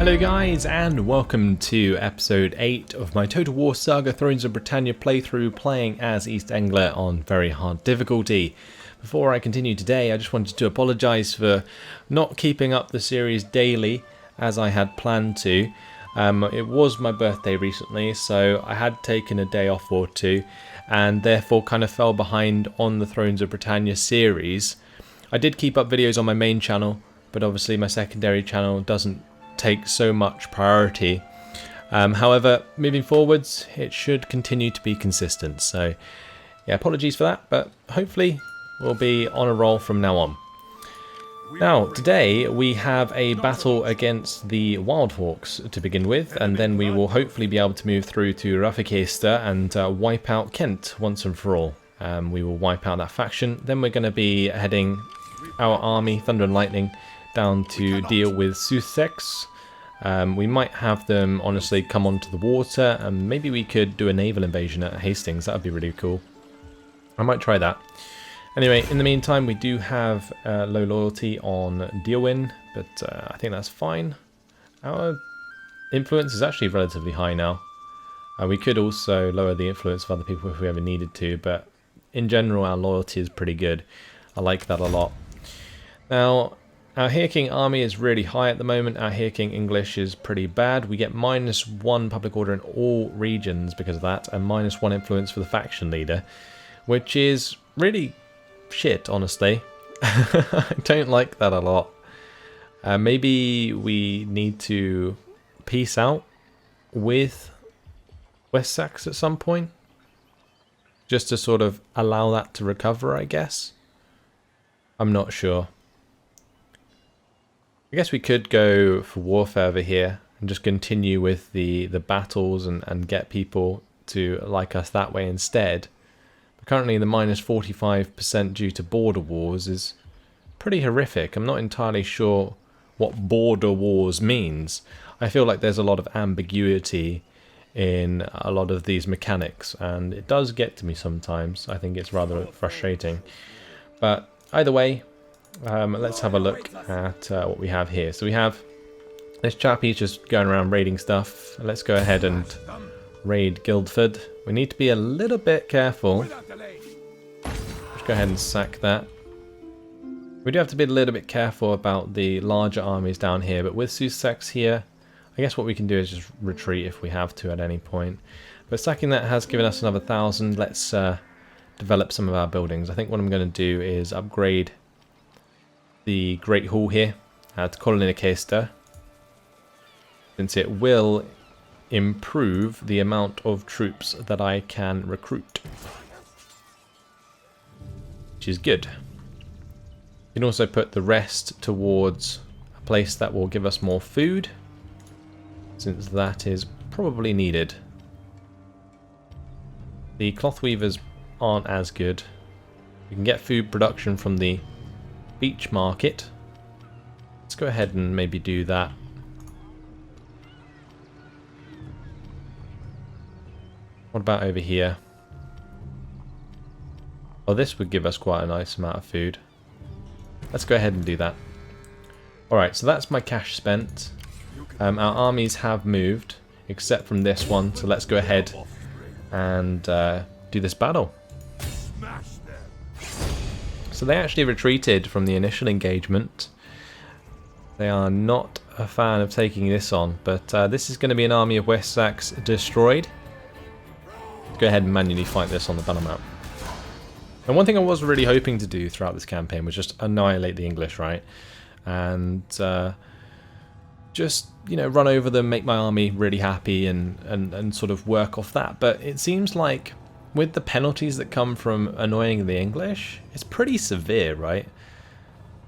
Hello guys, and welcome to episode 8 of my Total War Saga Thrones of Britannia playthrough, playing as East Engle on very hard difficulty. Before I continue today, I just wanted to apologise for not keeping up the series daily as I had planned to. It was my birthday recently, so I had taken a day off or two and therefore kind of fell behind on the Thrones of Britannia series. I did keep up videos on my main channel, but obviously my secondary channel doesn't take so much priority. However, moving forwards, it should continue to be consistent. So yeah, apologies for that, but hopefully we'll be on a roll from now on. Now, today we have a battle against the Wildhawks to begin with, and then we will hopefully be able to move through to Per Kiilstofte and wipe out Kent once and for all. We will wipe out that faction. Then we're going to be heading our army, Thunder and Lightning, down to deal with Sussex. We might have them honestly come onto the water, and maybe we could do a naval invasion at Hastings. That would be really cool. I might try that. Anyway, in the meantime, we do have low loyalty on Dealwin, but I think that's fine. Our influence is actually relatively high now. We could also lower the influence of other people if we ever needed to, but in general our loyalty is pretty good. I like that a lot. Now, our Here King army is really high at the moment. Our Here King English is pretty bad. We get -1 public order in all regions because of that, and -1 influence for the faction leader, which is really shit, honestly. I don't like that a lot. Maybe we need to peace out with Wessex at some point, just to sort of allow that to recover, I guess. I'm not sure. I guess we could go for warfare over here and just continue with the battles and get people to like us that way instead. But currently the -45% due to border wars is pretty horrific. I'm not entirely sure what border wars means. I feel like there's a lot of ambiguity in a lot of these mechanics, and it does get to me sometimes. I think it's rather frustrating. But either way, let's have a look at what we have here. So we have this chap, he's just going around raiding stuff. Let's go ahead and raid Guildford. We need to be a little bit careful. Let's go ahead and sack that. We do have to be a little bit careful about the larger armies down here, but with Sussex here, I guess what we can do is just retreat if we have to at any point. But sacking that has given us another 1,000. Let's develop some of our buildings. I think what I'm going to do is upgrade the Great Hall here to Per Kiilstofte, since it will improve the amount of troops that I can recruit, which is good. You can also put the rest towards a place that will give us more food, since that is probably needed. The cloth weavers aren't as good. You can get food production from the beach market. Let's go ahead and maybe do that. What about over here? Oh, this would give us quite a nice amount of food. Let's go ahead and do that. Alright, so that's my cash spent. Our armies have moved, except from this one, so let's go ahead and do this battle. So they actually retreated from the initial engagement. They are not a fan of taking this on, but this is going to be an army of Wessex destroyed. Let's go ahead and manually fight this on the battle map. And one thing I was really hoping to do throughout this campaign was just annihilate the English, right? And just, you know, run over them, make my army really happy and sort of work off that. But it seems like with the penalties that come from annoying the English, it's pretty severe, right?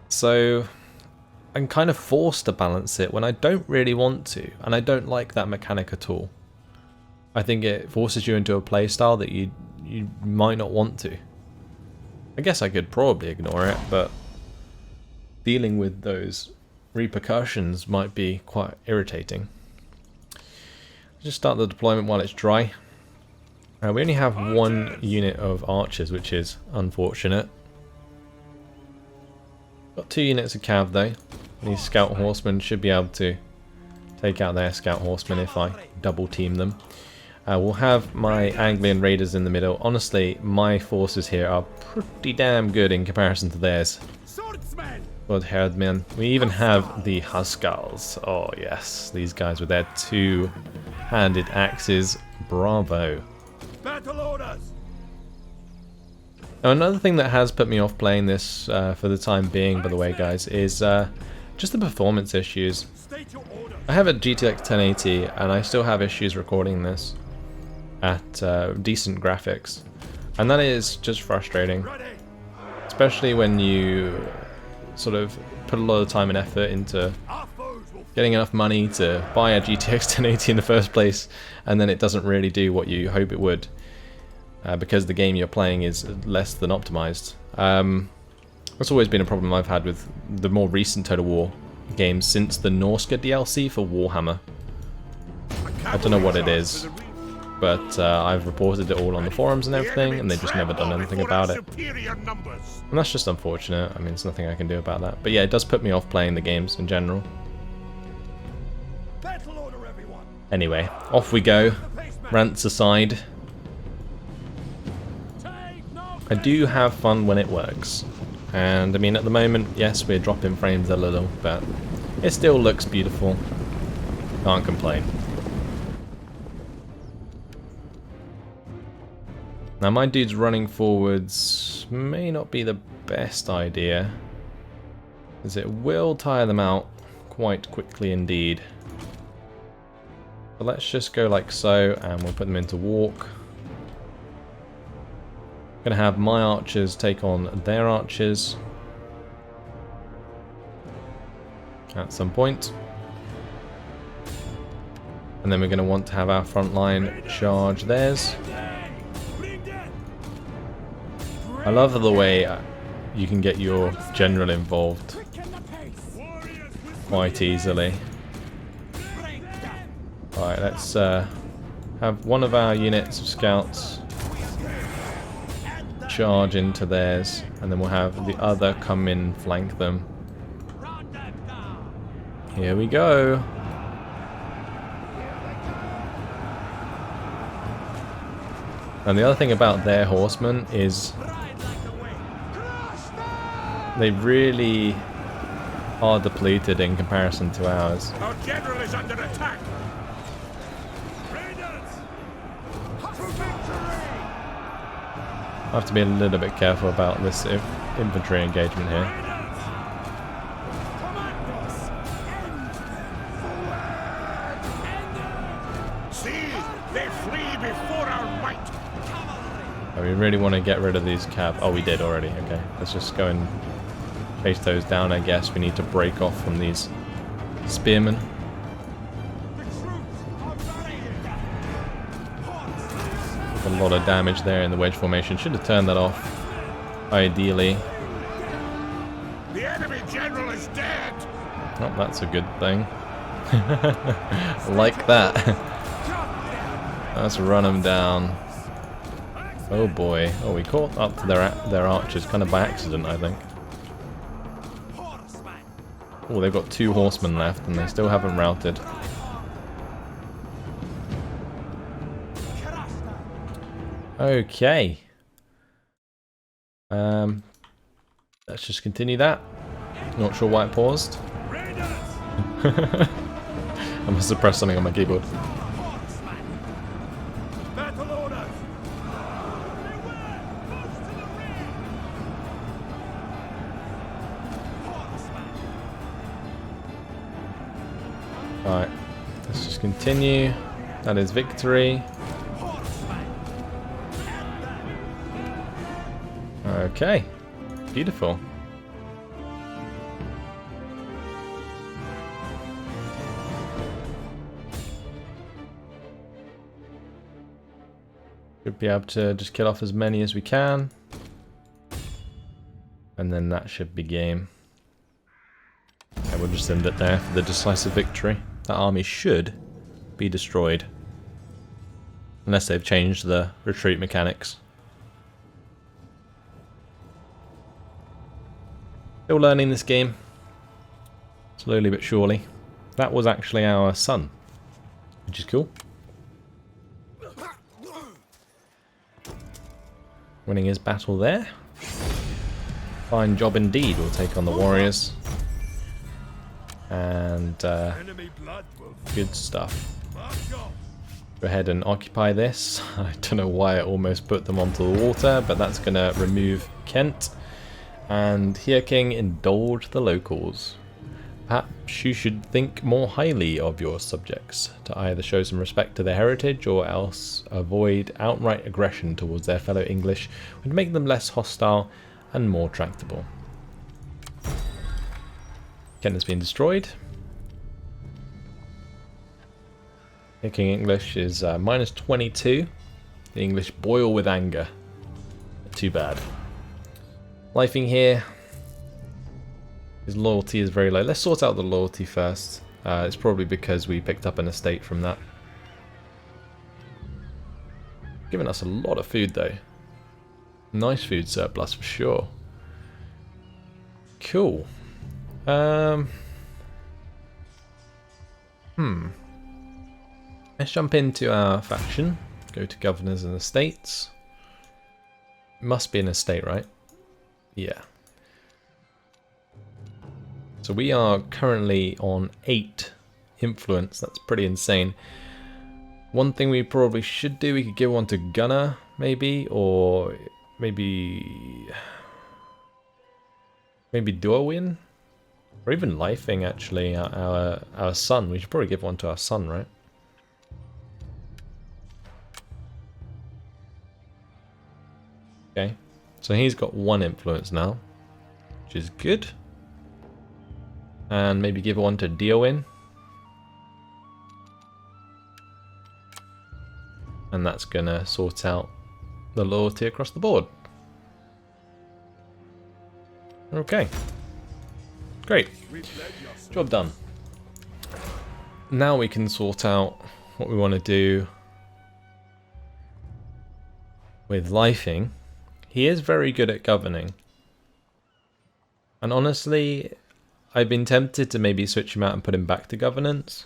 So I'm kind of forced to balance it when I don't really want to, and I don't like that mechanic at all. I think it forces you into a playstyle that you might not want to. I guess I could probably ignore it, but dealing with those repercussions might be quite irritating. Just start the deployment while it's dry. We only have 1 unit of archers, which is unfortunate. Got 2 units of cav though. These scout horsemen should be able to take out their scout horsemen if I double team them. We'll have my Anglian raiders in the middle. Honestly, my forces here are pretty damn good in comparison to theirs. Good herdmen. We even have the Huskars. Oh yes, these guys with their two-handed axes. Bravo. Battle orders. Now, another thing that has put me off playing this for the time being, by the way, guys, is just the performance issues. I have a GTX 1080 and I still have issues recording this at decent graphics, and that is just frustrating, especially when you sort of put a lot of time and effort into getting enough money to buy a GTX 1080 in the first place, and then it doesn't really do what you hope it would because the game you're playing is less than optimized. That's always been a problem I've had with the more recent Total War games since the Norska DLC for Warhammer. I don't know what it is, but I've reported it all on the forums and everything, and they've just never done anything about it. And that's just unfortunate. I mean, there's nothing I can do about that. But yeah, it does put me off playing the games in general. Anyway, off we go. Rants aside. I do have fun when it works. And I mean, at the moment, yes, we're dropping frames a little, but it still looks beautiful. Can't complain. Now my dudes running forwards may not be the best idea, as it will tire them out quite quickly indeed. But let's just go like so, and we'll put them into walk. Gonna have my archers take on their archers at some point. And then we're gonna want to have our front line charge theirs. I love the way you can get your general involved quite easily. Alright, let's have one of our units of scouts charge into theirs, and then we'll have the other come in, flank them. Here we go. And the other thing about their horsemen is they really are depleted in comparison to ours. Our general is under attack. I have to be a little bit careful about this infantry engagement here. See, they flee before our might. Oh, we really want to get rid of these cav. Oh, we did already. Okay, let's just go and chase those down. I guess we need to break off from these spearmen. A lot of damage there in the wedge formation. Should have turned that off, ideally. The enemy general is dead. Oh, that's a good thing. Like that. Let's run them down. Oh boy. Oh, we caught up to their archers kind of by accident, I think. Oh, they've got 2 horsemen left and they still haven't routed. Okay. Let's just continue that. Not sure why it paused. I must have pressed something on my keyboard. Alright, let's just continue. That is victory. Okay, beautiful. Should be able to just kill off as many as we can. And then that should be game. And we'll just end it there for the decisive victory. That army should be destroyed. Unless they've changed the retreat mechanics. Still learning this game. Slowly but surely. That was actually our son, which is cool. Winning his battle there. Fine job indeed. We'll take on the warriors. And good stuff. Go ahead and occupy this. I don't know why I almost put them onto the water, but that's going to remove Kent. And here, King, indulge the locals. Perhaps you should think more highly of your subjects, to either show some respect to their heritage or else avoid outright aggression towards their fellow English, would make them less hostile and more tractable. Kent has been destroyed. King English is minus 22. The English boil with anger. Too bad. Lifing here. His loyalty is very low. Let's sort out the loyalty first. It's probably because we picked up an estate from that. Giving us a lot of food though. Nice food surplus for sure. Cool. Let's jump into our faction. Go to governors and estates. It must be an estate, right? Yeah. So we are currently on 8 influence. That's pretty insane. One thing we probably should do, we could give one to Gunner, maybe, or maybe Dorwin, or even Lifing. Actually, our son. We should probably give one to our son, right? Okay, so he's got 1 influence now, which is good. And maybe give one to Diowin. And that's gonna sort out the loyalty across the board. Okay. Great. Job done. Now we can sort out what we want to do with Lifing. He is very good at governing. And honestly, I've been tempted to maybe switch him out and put him back to governance.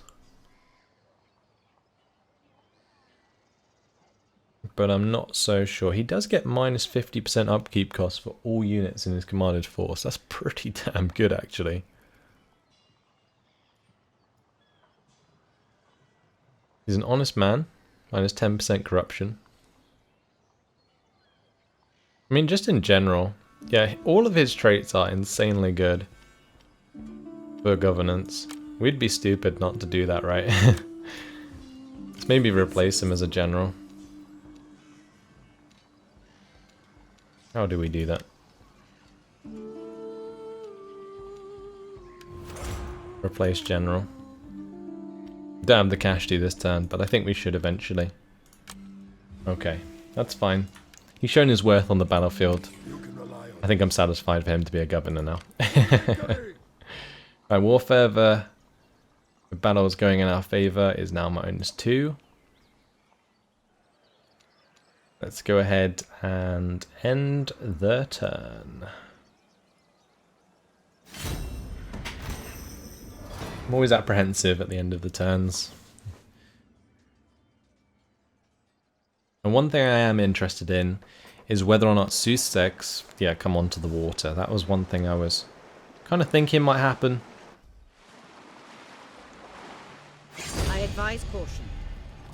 But I'm not so sure. He does get minus 50% upkeep cost for all units in his commanded force. That's pretty damn good, actually. He's an honest man. Minus 10% corruption. I mean, just in general. Yeah, all of his traits are insanely good for governance. We'd be stupid not to do that, right? Let's maybe replace him as a general. How do we do that? Replace general. Don't have the cash to this turn, but I think we should eventually. Okay, that's fine. He's shown his worth on the battlefield. I think I'm satisfied for him to be a governor now. Right, warfare, the battle is going in our favour, is now -2. Let's go ahead and end the turn. I'm always apprehensive at the end of the turns. And one thing I am interested in is whether or not Sussex, come onto the water. That was one thing I was kind of thinking might happen. I advise caution.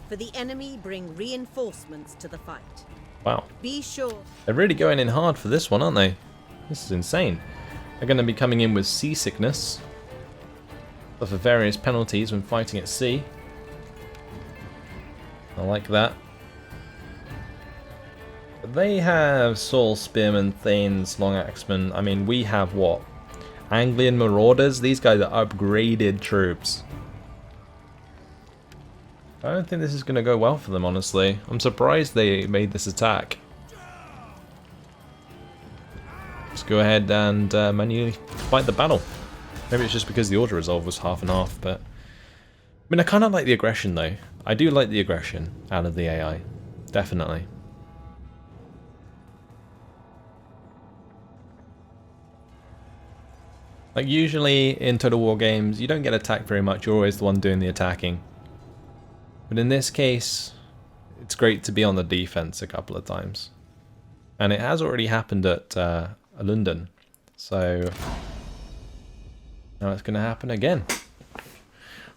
For the enemy bring reinforcements to the fight. Wow. Be sure. They're really going in hard for this one, aren't they? This is insane. They're going to be coming in with seasickness. Suffer various penalties when fighting at sea. I like that. But they have Saul Spearmen, Thanes, Long Axemen. I mean, we have what? Anglian Marauders? These guys are upgraded troops. I don't think this is going to go well for them, honestly. I'm surprised they made this attack. Let's go ahead and manually fight the battle. Maybe it's just because the auto resolve was half and half, but... I mean, I kind of like the aggression, though. I do like the aggression out of the AI. Definitely. Like usually in Total War games, you don't get attacked very much, you're always the one doing the attacking. But in this case, it's great to be on the defense a couple of times. And it has already happened at London, so now it's going to happen again.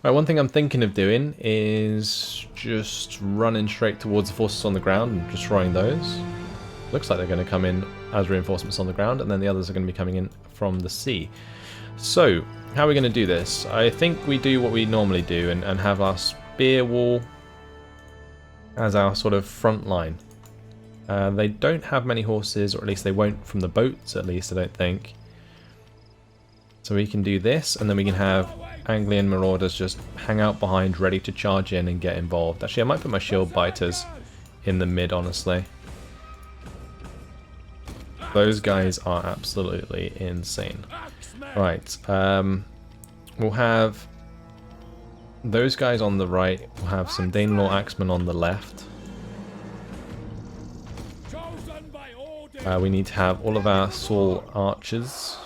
Right, one thing I'm thinking of doing is just running straight towards the forces on the ground and destroying those. Looks like they're going to come in as reinforcements on the ground, and then the others are going to be coming in from the sea. So, how are we going to do this? I think we do what we normally do and have our spear wall as our sort of front line. They don't have many horses, or at least they won't from the boats, at least, I don't think. So we can do this, and then we can have Anglian marauders just hang out behind, ready to charge in and get involved. Actually, I might put my shield biters in the mid, honestly. Those guys are absolutely insane. Right, we'll have those guys on the right, we'll have some Danelaw axemen on the left. We need to have all of our Saul archers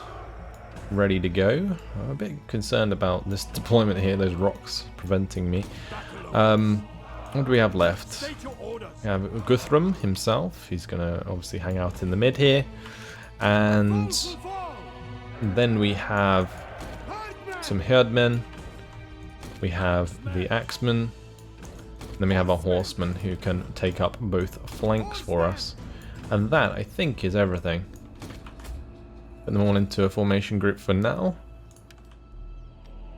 ready to go. I'm a bit concerned about this deployment here, those rocks preventing me. What do we have left? We have Guthrum himself, he's going to obviously hang out in the mid here. And then we have some herdmen, we have the axemen, then we have our horsemen who can take up both flanks for us. And that, I think, is everything. Put them all into a formation group for now.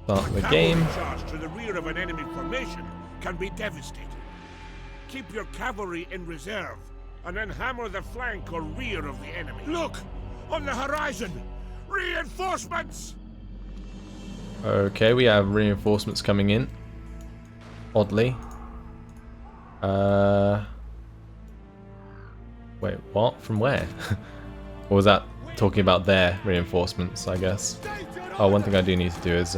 Start the game. Charge to the rear of an enemy formation can be devastating. Keep your cavalry in reserve, and then hammer the flank or rear of the enemy. Look! On the horizon! Reinforcements! Okay, we have reinforcements coming in. Oddly. Wait, what? From where? Or was that talking about their reinforcements, I guess? Oh, one thing I do need to do is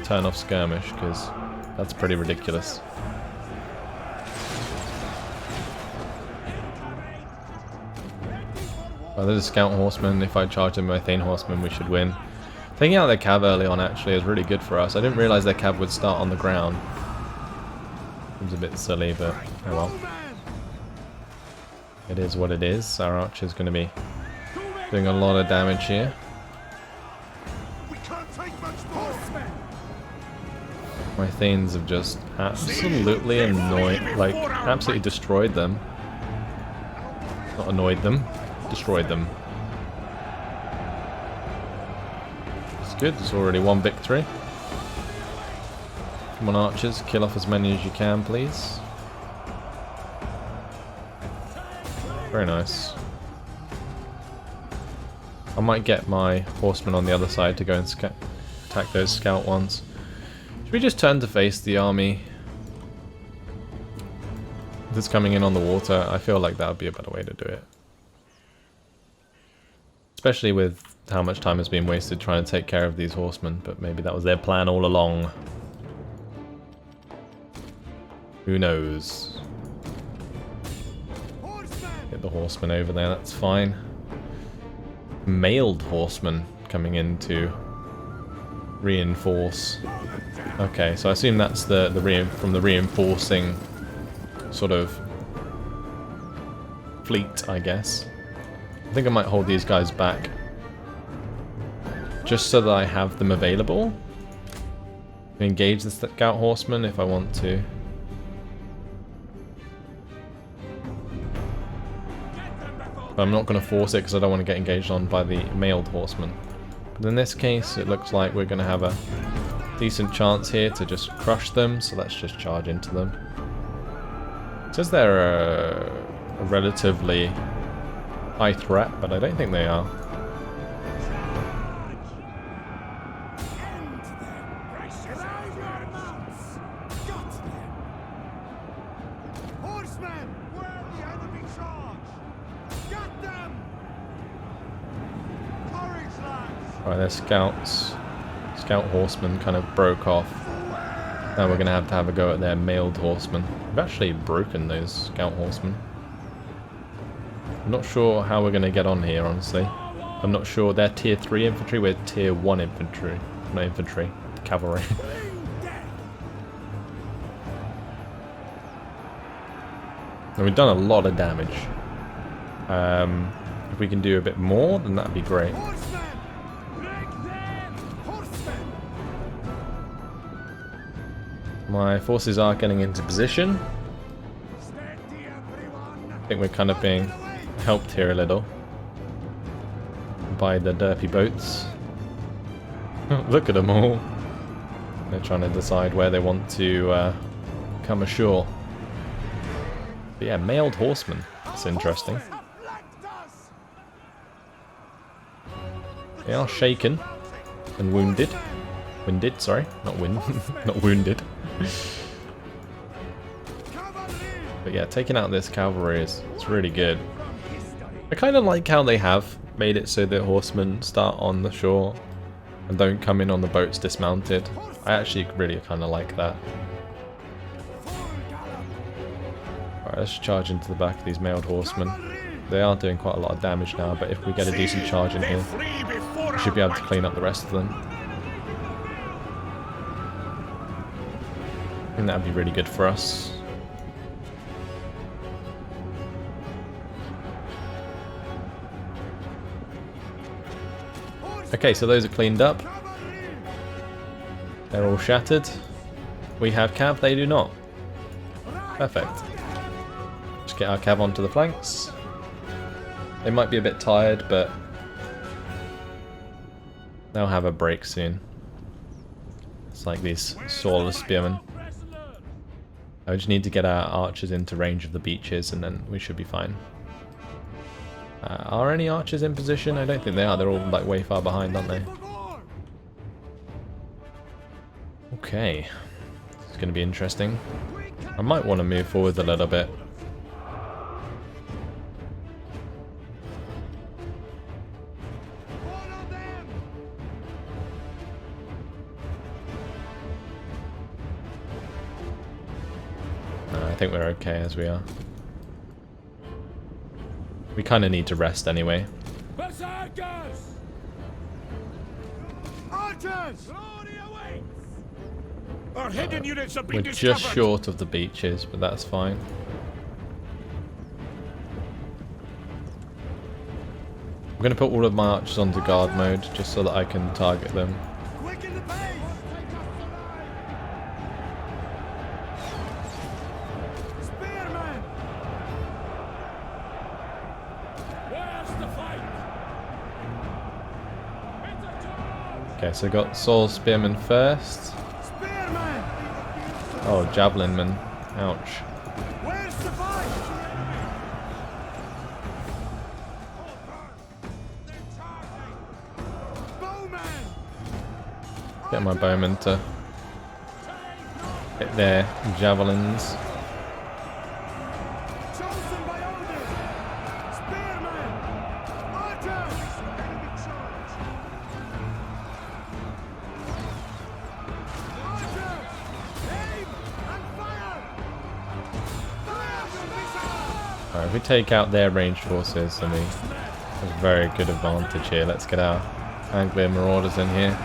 turn off skirmish, because that's pretty ridiculous. Oh, there's a scout horseman. If I charge them with Thane horsemen, we should win. Taking out their cav early on actually is really good for us. I didn't realise their cav would start on the ground. Seems a bit silly, but oh well. It is what it is. Our archer's going to be doing a lot of damage here. My Thanes have just absolutely absolutely destroyed them. Not annoyed them, destroyed them. It's good, there's already one victory. Come on archers, kill off as many as you can please. Very nice. I might get my horsemen on the other side to go and attack those scout ones. Should we just turn to face the army that's coming in on the water? I feel like that would be a better way to do it. Especially with how much time has been wasted trying to take care of these horsemen, but maybe that was their plan all along. Who knows? Get the horsemen over there, that's fine. Mailed horsemen coming in to reinforce. Okay, so I assume that's from the reinforcing sort of fleet, I guess. I think I might hold these guys back just so that I have them available. Engage the scout horsemen if I want to. But I'm not going to force it because I don't want to get engaged on by the mailed horsemen. But in this case, it looks like we're going to have a decent chance here to just crush them, so let's just charge into them. It says they're a relatively high threat, but I don't think they are. Right, their scouts. Scout horsemen kind of broke off. Now we're going to have a go at their mailed horsemen. We've actually broken those scout horsemen. I'm not sure how we're going to get on here, honestly. I'm not sure. They're tier 3 infantry, we're tier 1 infantry. Not infantry, cavalry. And we've done a lot of damage. If we can do a bit more, then that'd be great. My forces are getting into position. I think we're kind of being helped here a little by the derpy boats. Look at them all. They're trying to decide where they want to come ashore. But yeah, mailed horsemen. That's interesting. They are shaken and wounded. Winded, sorry. Not not wounded. But yeah, taking out this cavalry is really good. I kind of like how they have made it so that horsemen start on the shore and don't come in on the boats dismounted. I actually really kind of like that. Alright, let's charge into the back of these mailed horsemen. They are doing quite a lot of damage now, but if we get a decent charge in here, we should be able to clean up the rest of them. I think that would be really good for us. Okay, so those are cleaned up. They're all shattered. We have cav, they do not. Perfect. Just get our cav onto the flanks. They might be a bit tired, but they'll have a break soon. It's like these swordless spearmen. I just need to get our archers into range of the beaches and then we should be fine. Are any archers in position? I don't think they are. They're all like way far behind, aren't they? Okay. It's going to be interesting. I might want to move forward a little bit. No, I think we're okay as we are. We kind of need to rest anyway. Our hidden units have been We're discovered. just short of the beaches, but that's fine. I'm going to put all of my archers onto guard mode just so that I can target them. Okay, so I got Saul Spearman first. Oh, Javelin man. Ouch. Where's the fight? Bowman! Get my bowmen to hit their javelins. Chosen by order! Spearman! Archers! Enemy charge! Archers! Aim and fire! Fire your missiles! Alright, if we take out their ranged forces, then we have a very good advantage here. Let's get our Anglia Marauders in here.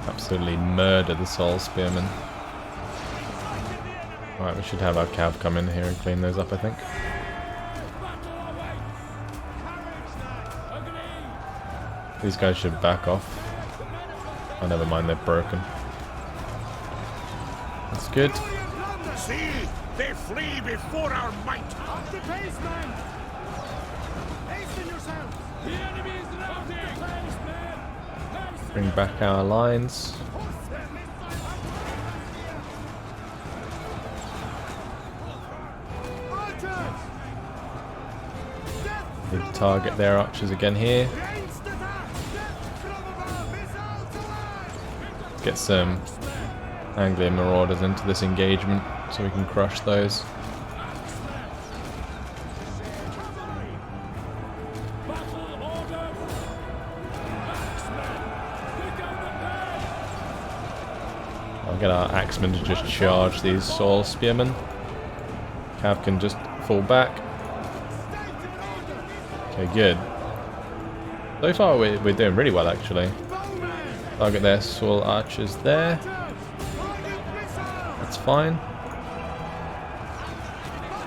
Absolutely murder the Soul Spearmen. Alright, we should have our cav come in here and clean those up, I think. These guys should back off. Oh, never mind, they're broken. That's good. See, they flee before our might. Up the pace, man! Hasten yourselves! The enemy is routing! Pace, man! Pace! Bring back our lines. Archers! Need to target their archers again here. Ranged attack! From above! Missiles away! Get some Anglia Marauders into this engagement so we can crush those. We'll get our axemen to just charge these soil spearmen. Cav can just fall back. Okay, good. So far we're doing really well actually. Target their soil archers there. That's fine.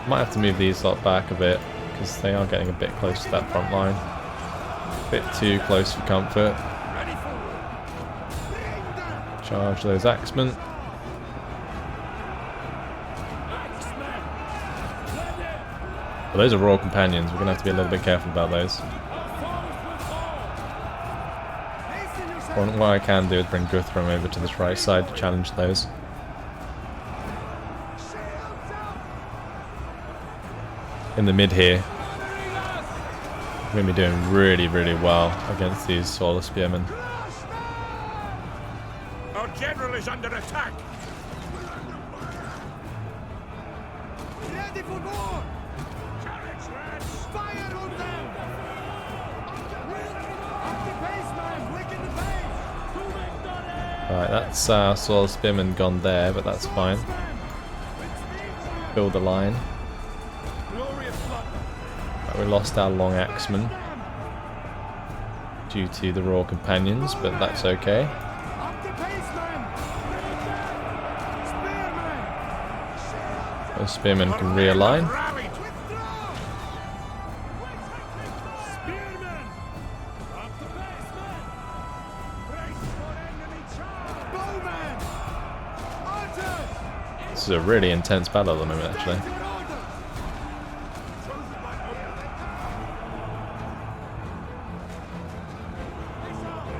Might have to move these lot back a bit because they are getting a bit close to that front line. A bit too close for comfort. Charge those axemen. But those are Royal Companions, we're going to have to be a little bit careful about those. What I can do is bring Guthrum over to this right side to challenge those. In the mid here, we're going to be doing really, really well against these solar spearmen. Our general is under attack. Ready for more! Courage, lads! Fire on them! Up the pace, man! Quicken the pace! To victory! Right, that's our solar spearman gone there, but that's fine. Build the line. Right, we lost our long axeman due to the Royal Companions, but that's okay. Those spearmen can realign. This is a really intense battle at the moment, actually.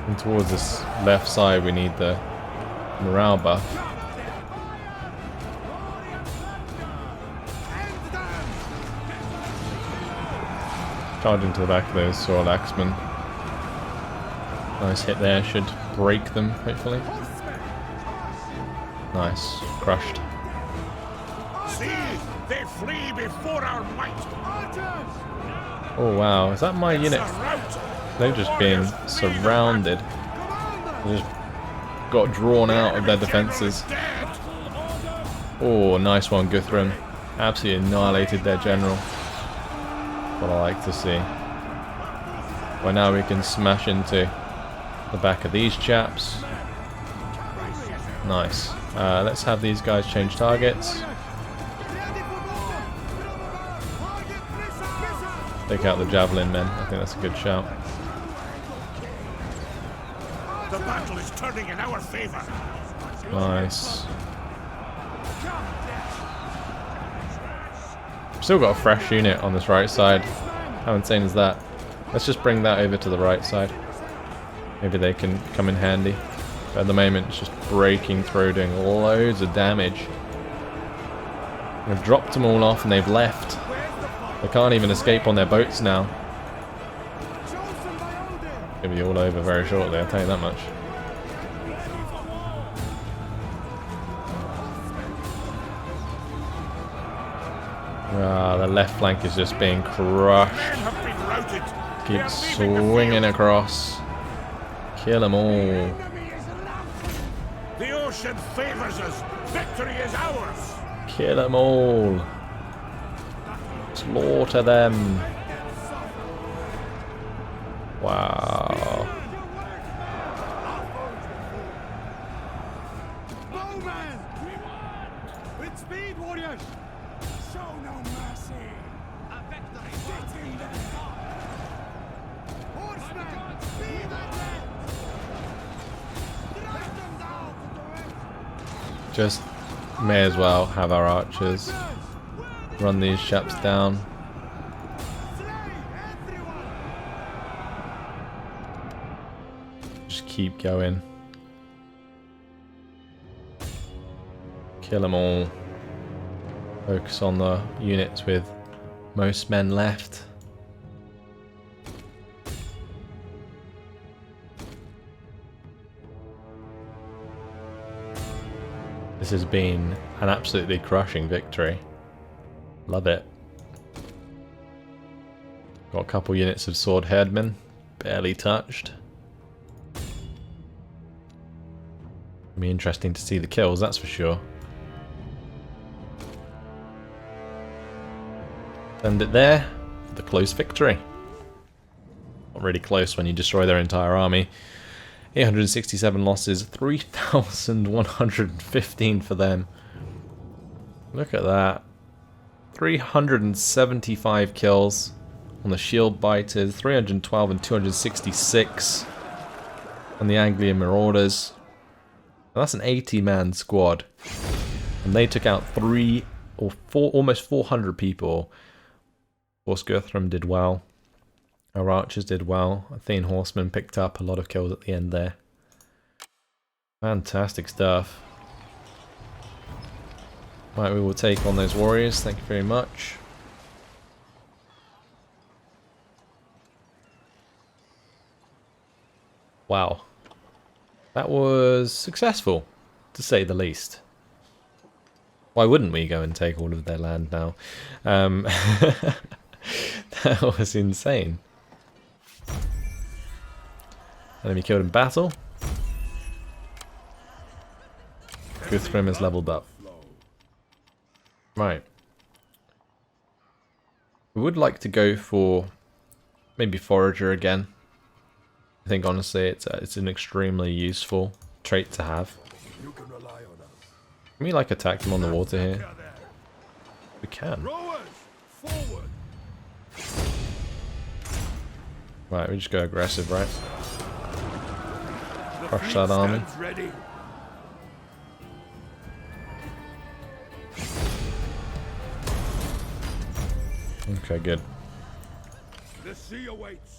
And towards this left side, we need the morale buff. Charge into the back of those sword axemen. Nice hit there, should break them, hopefully. Nice, crushed. See, they flee before our might. Oh wow, is that my unit? They've just been surrounded. They just got drawn out of their defences. Oh, nice one, Guthrum. Absolutely annihilated their general. What I like to see. Well, now we can smash into the back of these chaps. Nice. Let's have these guys change targets. Take out the javelin men. I think that's a good shout. The battle is turning in our favor. Nice. Still got a fresh unit on this right side. How insane is that? Let's just bring that over to the right side. Maybe they can come in handy. But at the moment it's just breaking through, doing loads of damage. I've dropped them all off and they've left. They can't even escape on their boats now. It's gonna be all over very shortly, I'll tell you that much. Ah, the left flank is just being crushed. Keep swinging across. Kill them all. The ocean favors us. Victory is ours. Kill them all. Slaughter them. Wow. Bowman! With speed, warriors! Show no mercy! A victory! Sitting there! Horsemen! Speed ahead! Drive them down to the right! Just may as well have our archers run these chaps down. Just keep going. Kill them all. Focus on the units with most men left. This has been an absolutely crushing victory. Love it. Got a couple units of sword headmen, barely touched. Be interesting to see the kills, that's for sure. End it there for the close victory. Not really close when you destroy their entire army. 867 losses, 3,115 for them. Look at that. 375 kills on the shield biters, 312 and 266 on the Anglian Marauders. Now that's an 80-man squad, and they took out almost 400 people. Of course, Guthrum did well. Our archers did well. Athene Horsemen picked up a lot of kills at the end there. Fantastic stuff. Right, we will take on those warriors. Thank you very much. Wow. That was successful, to say the least. Why wouldn't we go and take all of their land now? That was insane. Enemy killed in battle. Guthrum is leveled up. Right. We would like to go for maybe Forager again. I think honestly it's an extremely useful trait to have. Can we like attack them on the water here? We can. Right, we just go aggressive, right? Crush that army. Okay, good. The sea awaits.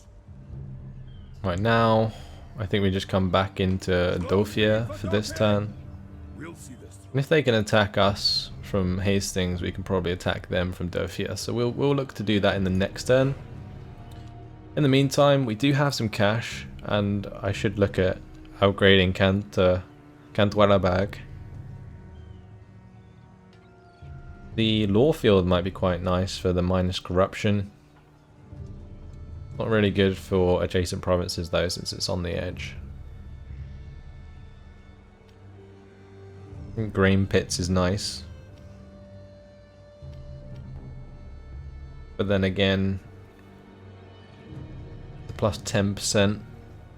Right now, I think we just come back into Dofia for this turn. And if they can attack us from Hastings, we can probably attack them from Dofia. So we'll look to do that in the next turn. In the meantime, we do have some cash, and I should look at upgrading Cantwarabag. The law field might be quite nice for the minus corruption. Not really good for adjacent provinces though, since it's on the edge. I think grain pits is nice. But then again, the plus 10%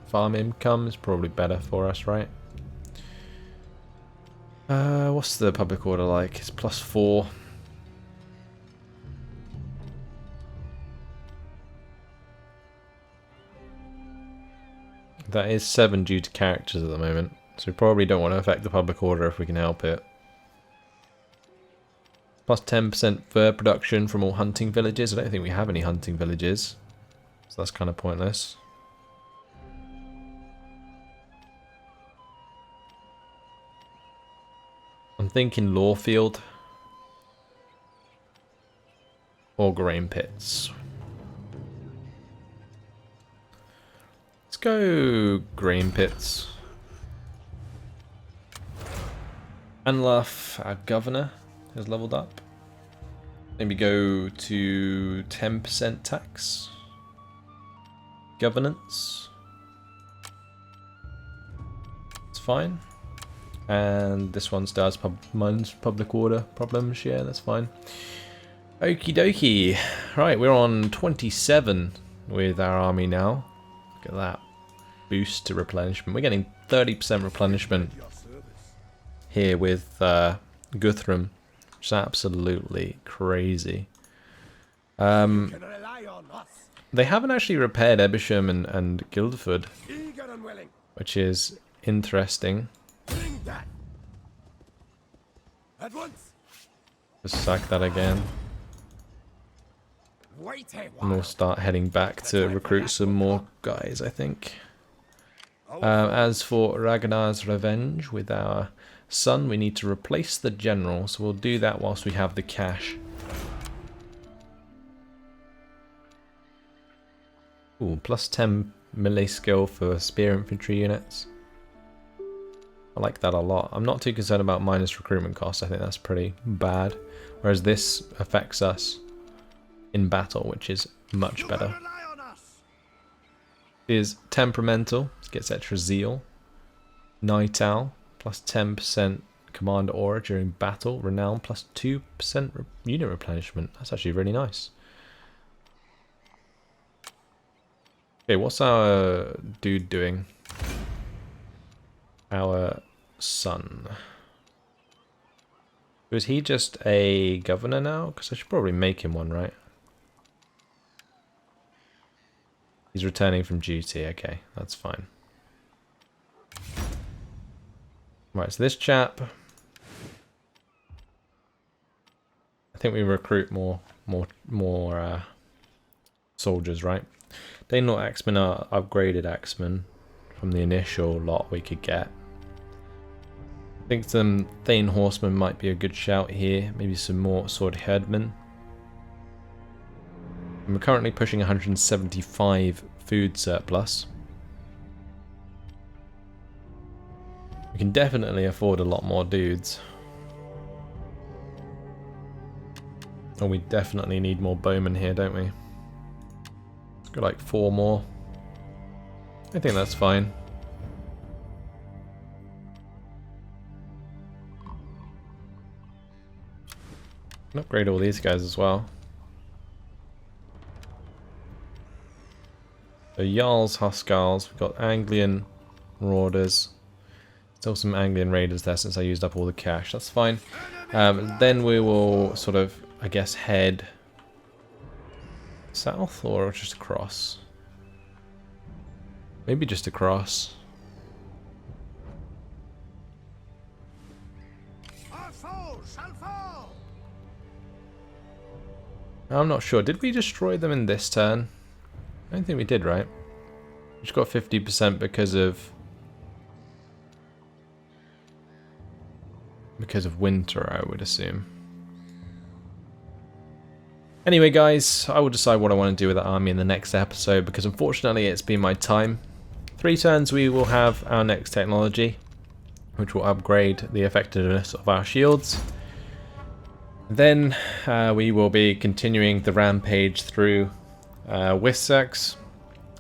farm income is probably better for us, right? What's the public order like? It's plus 4. That is 7 due to characters at the moment, so we probably don't want to affect the public order if we can help it. Plus 10% fur production from all hunting villages. I don't think we have any hunting villages, so that's kind of pointless. I'm thinking Lawfield or grain pits. Let's go grain pits. Anlaf, our governor, has leveled up. Maybe go to 10% tax. Governance. It's fine. And this one still has mine's public order problems. Yeah, that's fine. Okie dokie. Right, we're on 27 with our army now. Look at that. Boost to replenishment. We're getting 30% replenishment here with Guthrum. Which is absolutely crazy. They haven't actually repaired Ebersham and Guildford, which is interesting. Just sack that again. And we'll start heading back to recruit some more guys, I think. As for Ragnar's Revenge with our son, we need to replace the general, so we'll do that whilst we have the cash. Ooh, plus 10 melee skill for spear infantry units. I like that a lot. I'm not too concerned about minus recruitment costs. I think that's pretty bad. Whereas this affects us in battle, which is much better. Is temperamental, gets extra zeal. Night Owl, plus 10% command aura during battle, renown plus 2% unit replenishment. That's actually really nice. Okay, what's our dude doing? Our son. Was he just a governor now? Because I should probably make him one, right? He's returning from duty. Okay, that's fine. Right, so this chap, I think we recruit more soldiers, right? Danelaw Axemen are upgraded Axemen from the initial lot we could get. I think some Thane Horsemen might be a good shout here. Maybe some more Sword Headmen. And we're currently pushing 175 food surplus. We can definitely afford a lot more dudes. Oh, we definitely need more bowmen here, don't we? Let's go like 4 more. I think that's fine. Can upgrade all these guys as well. So Jarls, Huskars, we've got Anglian Marauders. Still some Anglian Raiders there since I used up all the cash. That's fine. Then we will sort of, I guess, head south or just across. Maybe just across. Our foes shall fall. I'm not sure. Did we destroy them in this turn? I don't think we did, right? We just got 50% because of winter, I would assume. Anyway, guys, I will decide what I want to do with that army in the next episode, because unfortunately it's been my time. 3 turns we will have our next technology, which will upgrade the effectiveness of our shields. Then we will be continuing the rampage through Sussex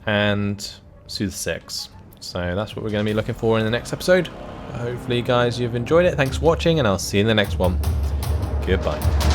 and Sussex. So that's what we're going to be looking for in the next episode. Hopefully, guys, you've enjoyed it. Thanks for watching, and I'll see you in the next one. Goodbye.